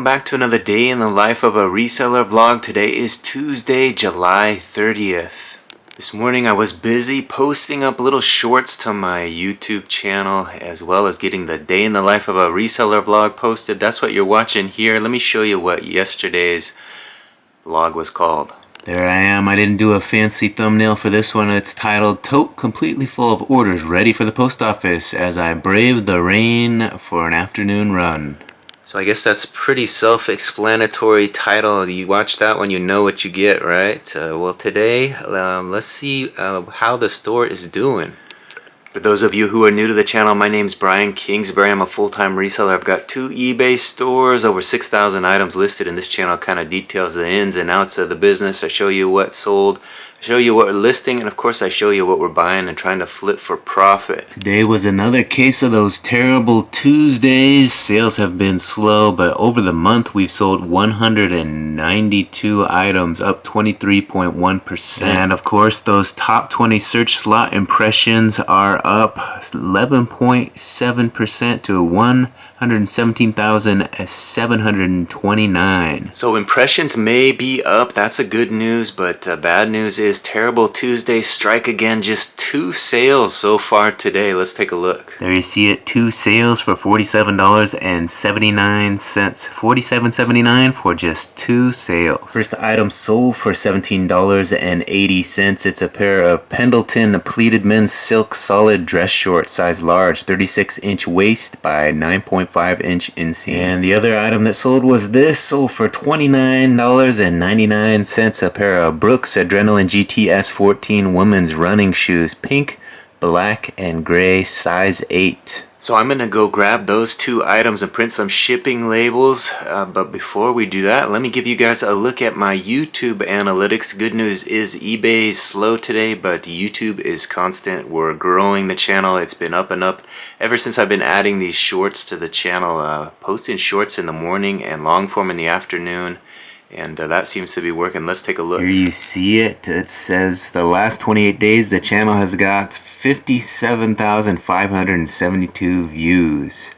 back to another day in the life of a reseller vlog. Today is Tuesday, July 30th. This morning I was busy posting up little shorts to my YouTube channel as well as getting the day in the life of a reseller vlog posted. That's what you're watching here. Let me show you what yesterday's vlog was called. There I am. I didn't do a fancy thumbnail for this one. It's titled "Tote Completely Full of Orders Ready for the Post Office as I Braved the Rain for an Afternoon Run." So I guess that's a pretty self-explanatory title. You watch that one, you know what you get, right? Well, today, let's see how the store is doing. For those of you who are new to the channel, my name's Brian Kingsbury. I'm a full-time reseller. I've got 2 eBay stores, over 6,000 items listed, and this channel kind of details the ins and outs of the business. I show you what sold, I show you what we're listing, and of course I show you what we're buying and trying to flip for profit. Today was another case of those terrible Tuesdays. Sales have been slow, but over the month we've sold 192 items, up 23.1%. And of course those top 20 search slot impressions are up 11.7% to 117,729. So impressions may be up, that's a good news, but bad news is terrible Tuesday strike again. Just 2 sales so far today. Let's take a look. There you see it, 2 sales for $47.79. $47.79 for just 2 sales. First item sold for $17.80. It's a pair of Pendleton pleated men's silk solid dress shorts, size large, 36-inch waist by 9.5-inch inseam. And the other item that sold was this, sold for $29.99. A pair of Brooks Adrenaline GTS 14 women's running shoes, pink, black, and gray, size 8. So I'm going to go grab those 2 items and print some shipping labels, but before we do that, let me give you guys a look at my YouTube analytics. Good news is eBay is slow today, but YouTube is constant. We're growing the channel. It's been up and up ever since I've been adding these shorts to the channel, posting shorts in the morning and long form in the afternoon. And that seems to be working. Let's take a look. Here you see it. It says the last 28 days the channel has got 57,572 views.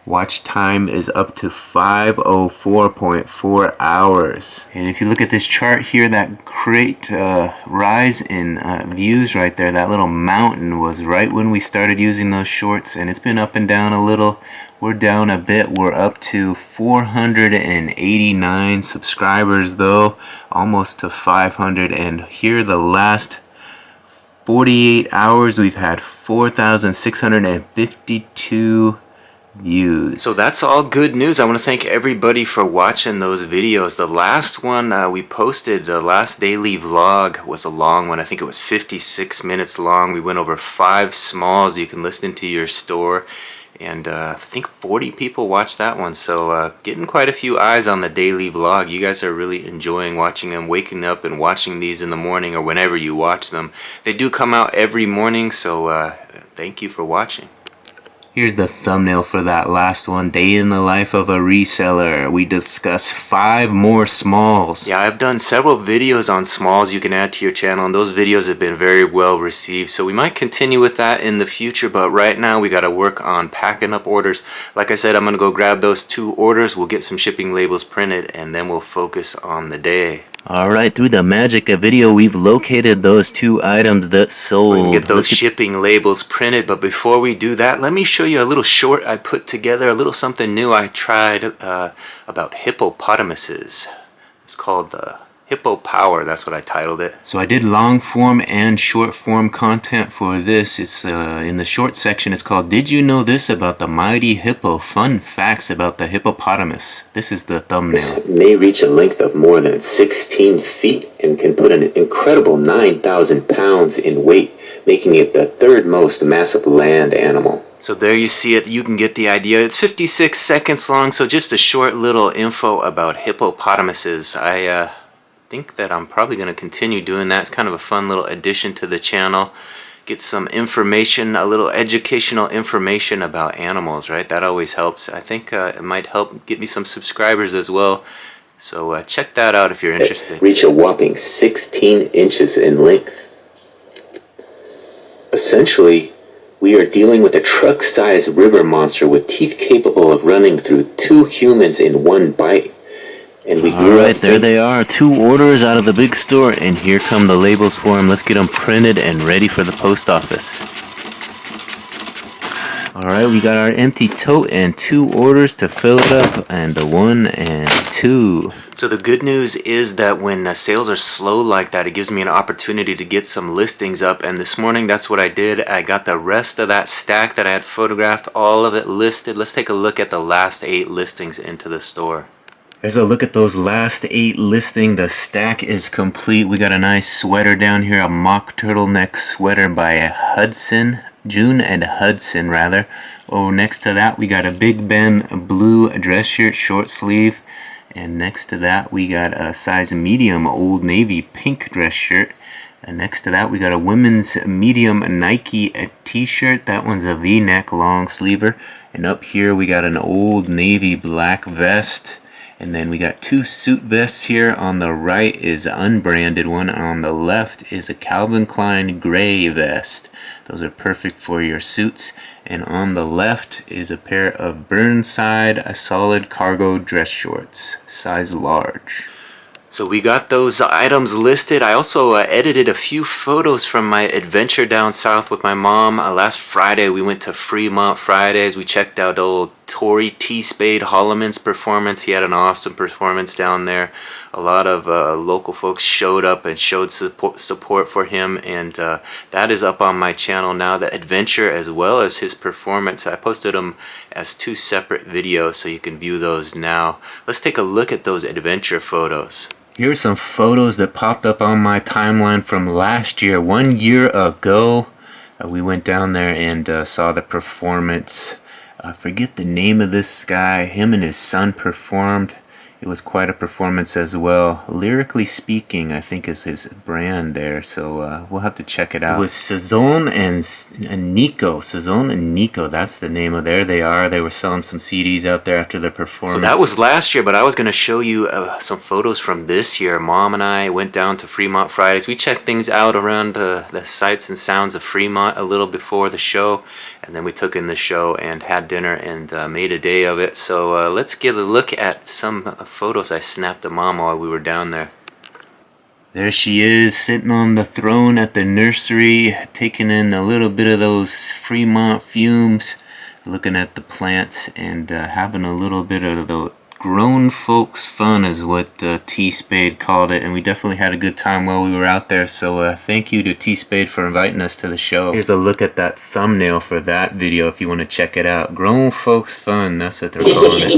Watch time is up to 504.4 hours. And if you look at this chart here, that great rise in views right there, that little mountain was right when we started using those shorts, and it's been up and down a little. We're down a bit. We're up to 489 subscribers though, almost to 500, and here the last 48 hours we've had 4,652 views. So that's all good news. I want to thank everybody for watching those videos. The last one we posted, the last daily vlog, was a long one. I think it was 56 minutes long. We went over 5 smalls you can listen to your store. And I think 40 people watched that one, so getting quite a few eyes on the daily vlog. You guys are really enjoying watching them, waking up and watching these in the morning or whenever you watch them. They do come out every morning, so thank you for watching. Here's the thumbnail for that last one, Day in the Life of a Reseller. We discuss 5 more smalls. Yeah, I've done several videos on smalls you can add to your channel, and those videos have been very well received. So we might continue with that in the future, but right now we got to work on packing up orders. Like I said, I'm going to go grab those 2 orders. We'll get some shipping labels printed, and then we'll focus on the day. Alright, through the magic of video, we've located those 2 items that sold. We can get those shipping labels printed, but before we do that, let me show you a little short I put together, a little something new I tried about hippopotamuses. It's called Hippo Power, that's what I titled it. So I did long form and short form content for this. It's in the short section, it's called "Did You Know This About the Mighty Hippo? Fun Facts About the Hippopotamus." This is the thumbnail. This may reach a length of more than 16 feet and can put an incredible 9,000 pounds in weight, making it the 3rd most massive land animal. So there you see it, you can get the idea. It's 56 seconds long, so just a short little info about hippopotamuses. I think that I'm probably going to continue doing that. It's kind of a fun little addition to the channel. Get some information, a little educational information about animals, right? That always helps. I think it might help get me some subscribers as well. So check that out if you're interested. Reach a whopping 16 inches in length. Essentially, We are dealing with a truck-sized river monster with teeth capable of running through 2 humans in one bite. And we grew Alright, there they are. 2 orders out of the big store, and here come the labels for them. Let's get them printed and ready for the post office. Alright, we got our empty tote and 2 orders to fill it up, and a 1 and 2. So the good news is that when sales are slow like that, it gives me an opportunity to get some listings up, and this morning that's what I did. I got the rest of that stack that I had photographed, all of it listed. Let's take a look at the last 8 listings into the store. There's a look at those last 8 listings. The stack is complete. We got a nice sweater down here, a mock turtleneck sweater by June and Hudson rather. Oh, next to that we got a Big Ben blue dress shirt, short sleeve. And next to that we got a size medium Old Navy pink dress shirt. And next to that we got a women's medium Nike t-shirt. That one's a V-neck long sleever. And up here we got an Old Navy black vest. And then we got 2 suit vests here. On the right is an unbranded one. On the left is a Calvin Klein gray vest. Those are perfect for your suits. And on the left is a pair of Burnside solid cargo dress shorts, size large. So we got those items listed. I also edited a few photos from my adventure down south with my mom. Last Friday we went to Fremont Fridays. We checked out old Torrey T. Spade Holloman's performance. He had an awesome performance down there. A lot of local folks showed up and showed support for him, and that is up on my channel now, the adventure as well as his performance. I posted them as 2 separate videos, so you can view those now. Let's take a look at those adventure photos. Here are some photos that popped up on my timeline from last year, 1 year ago. We went down there and saw the performance. I forget the name of this guy. Him and his son performed. It was quite a performance as well. Lyrically Speaking, I think, is his brand there, so we'll have to check it out. It was Saison and Nico. Saison and Nico, that's the name of. There they are. They were selling some CDs out there after the performance. So that was last year, but I was going to show you some photos from this year. Mom and I went down to Fremont Fridays. We checked things out around the sights and sounds of Fremont a little before the show, and then we took in the show and had dinner and made a day of it. So let's get a look at some photos I snapped of Mom while we were down there. There she is, sitting on the throne at the nursery, taking in a little bit of those Fremont fumes, looking at the plants, and having a little bit of the grown folks fun is what T. Spade called it, and we definitely had a good time while we were out there, so thank you to T. Spade for inviting us to the show. Here's a look at that thumbnail for that video if you want to check it out. Grown folks fun, that's what they're calling it.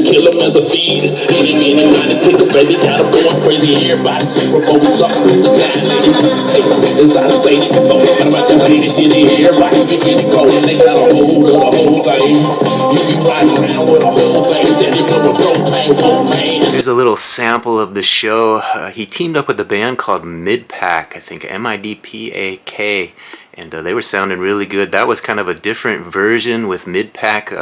Here's a little sample of the show. He teamed up with a band called Midpak, I think Midpak, and they were sounding really good. That was kind of a different version with Midpak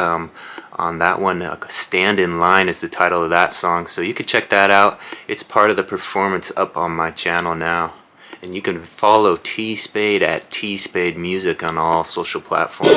on that one. Stand in Line is the title of that song, so you can check that out. It's part of the performance up on my channel now. And you can follow T. Spade at T. Spade Music on all social platforms. So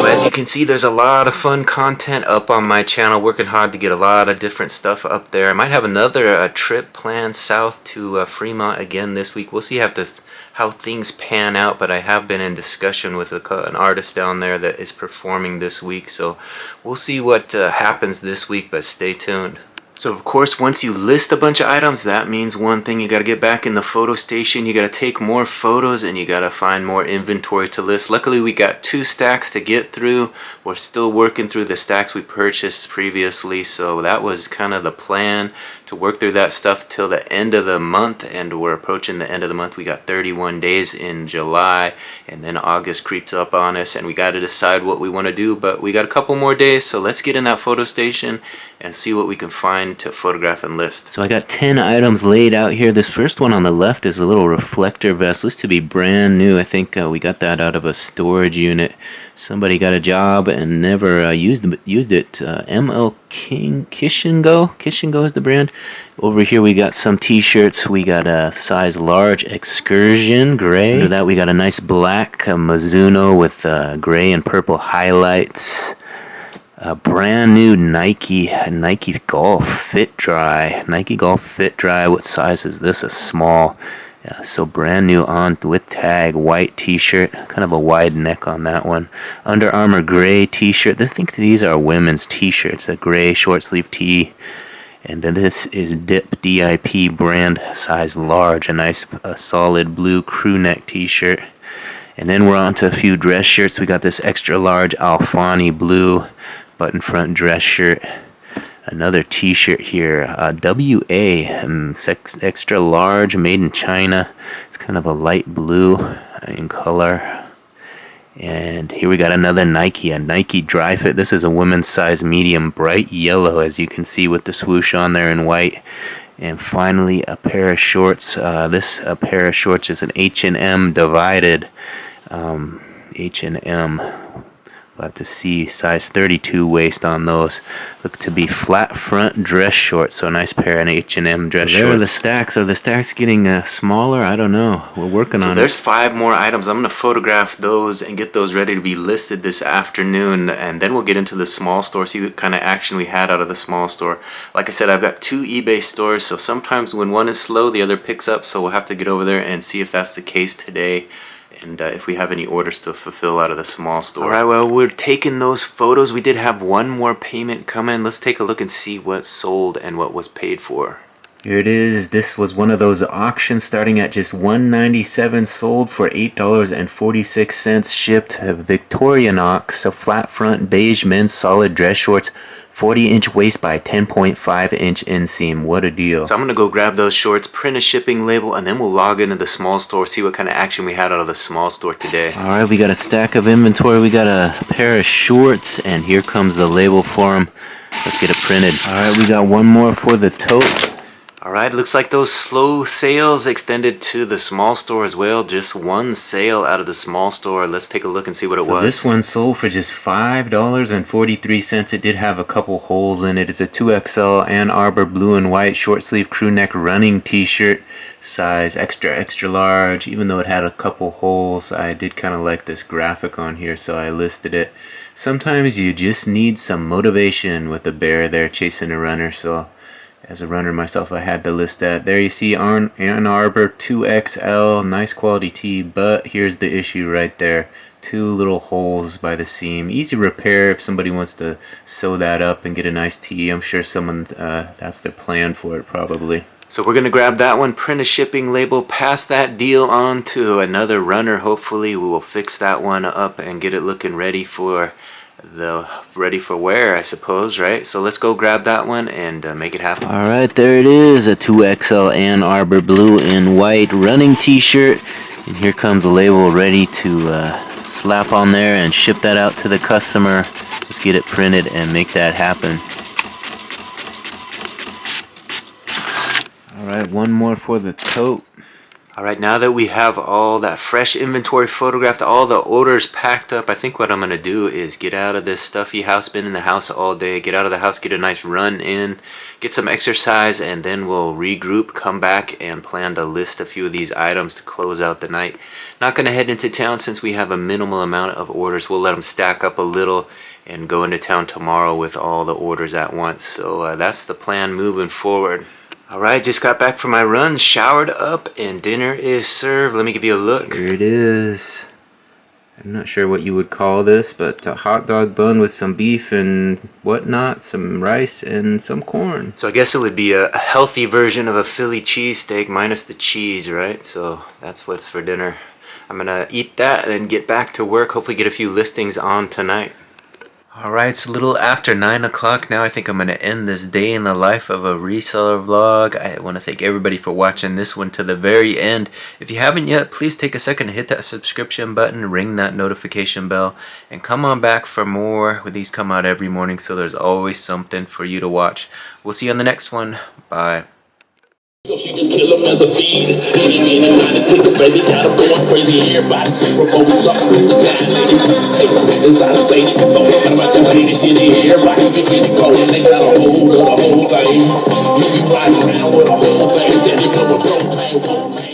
as you can see, there's a lot of fun content up on my channel, working hard to get a lot of different stuff up there. I might have another trip planned south to Fremont again this week. We'll see how things pan out, but I have been in discussion with an artist down there that is performing this week, so we'll see what happens this week, but stay tuned. So of course, once you list a bunch of items, that means one thing: you got to get back in the photo station, you got to take more photos, and you got to find more inventory to list. Luckily, we got 2 stacks to get through. We're still working through the stacks we purchased previously, so that was kind of the plan, to work through that stuff till the end of the month, and we're approaching the end of the month. We got 31 days in July, and then August creeps up on us, and we got to decide what we want to do, but we got a couple more days, so let's get in that photo station and see what we can find to photograph and list. So I got 10 items laid out here. This first one on the left is a little reflector vest. Looks to be brand new. I think we got that out of a storage unit. Somebody got a job and never used it. ML Kishingo is the brand. Over here we got some t-shirts. We got a size large Excursion gray. Under that we got a nice black Mizuno with gray and purple highlights. A brand new Nike Golf Fit Dry. Nike Golf Fit Dry. What size is this? A small. Yeah, so brand new on with tag white t-shirt, kind of a wide neck on that one. Under Armour gray t-shirt. I think these are women's t-shirts, a gray short sleeve tee. And then this is DIP brand, size large, a nice solid blue crew neck t-shirt. And then we're on to a few dress shirts. We got this extra large Alfani blue button front dress shirt. Another t-shirt here, WA, extra large, made in China. It's kind of a light blue in color. And here we got another Nike, a Nike Dry Fit. This is a women's size medium, bright yellow, as you can see with the swoosh on there in white. And finally, a pair of shorts. This pair of shorts is an H&M divided H&M. We'll have to see size 32 waist on those. Look to be flat front dress shorts, so a nice pair of H&M dress shorts. There are the stacks. Are the stacks getting smaller? I don't know. We're working on it. So there's 5 more items. I'm going to photograph those and get those ready to be listed this afternoon, and then we'll get into the small store, see what kind of action we had out of the small store. Like I said, I've got 2 eBay stores, so sometimes when one is slow, the other picks up, so we'll have to get over there and see if that's the case today. And if we have any orders to fulfill out of the small store. Alright, well, we're taking those photos. We did have one more payment come in. Let's take a look and see what sold and what was paid for. Here it is. This was one of those auctions starting at just $197, sold for $8.46, shipped. Victorinox, a flat front beige men's solid dress shorts. 40-inch waist by 10.5-inch inseam. What a deal. So I'm going to go grab those shorts, print a shipping label, and then we'll log into the small store, see what kind of action we had out of the small store today. Alright, we got a stack of inventory. We got a pair of shorts, and here comes the label for them. Let's get it printed. Alright, we got one more for the tote. Alright, looks like those slow sales extended to the small store as well. Just one sale out of the small store. Let's take a look and see what it was. This one sold for just $5.43. It did have a couple holes in it. It's a 2XL Ann Arbor blue and white short sleeve crew neck running t-shirt. Size extra large. Even though it had a couple holes, I did kind of like this graphic on here, so I listed it. Sometimes you just need some motivation with a bear there chasing a runner, so as a runner myself, I had to list that. There you see Ann Arbor 2XL, nice quality tee, but here's the issue right there. 2 little holes by the seam. Easy repair if somebody wants to sew that up and get a nice tee. I'm sure someone, that's their plan for it probably. So we're going to grab that one, print a shipping label, pass that deal on to another runner. Hopefully we will fix that one up and get it looking ready for wear, I suppose, right? So let's go grab that one and make it happen. Alright, there it is, a 2XL Ann Arbor blue and white running t-shirt, and here comes the label ready to slap on there and ship that out to the customer. Let's get it printed and make that happen. Alright, one more for the tote. Alright, now that we have all that fresh inventory photographed, all the orders packed up, I think what I'm going to do is get out of this stuffy house, been in the house all day, get out of the house, get a nice run in, get some exercise, and then we'll regroup, come back, and plan to list a few of these items to close out the night. Not going to head into town since we have a minimal amount of orders. We'll let them stack up a little and go into town tomorrow with all the orders at once. So that's the plan moving forward. Alright, just got back from my run, showered up, and dinner is served. Let me give you a look. Here it is. I'm not sure what you would call this, but a hot dog bun with some beef and whatnot, some rice and some corn. So I guess it would be a healthy version of a Philly cheesesteak minus the cheese, right? So that's what's for dinner. I'm gonna eat that and then get back to work, hopefully get a few listings on tonight. Alright, it's a little after 9 o'clock now. I think I'm going to end this day in the life of a reseller vlog. I want to thank everybody for watching this one to the very end. If you haven't yet, please take a second to hit that subscription button, ring that notification bell, and come on back for more. These come out every morning, so there's always something for you to watch. We'll see you on the next one. Bye. So she just kill him as a feed. Any mind to take a baby, got him going crazy. Everybody say remote up, down lady. Hey, inside the stadium, I'm about to play this city. Everybody speaking in code, they got a hold of the whole thing. You be riding around with a whole thing, then you know what propane won't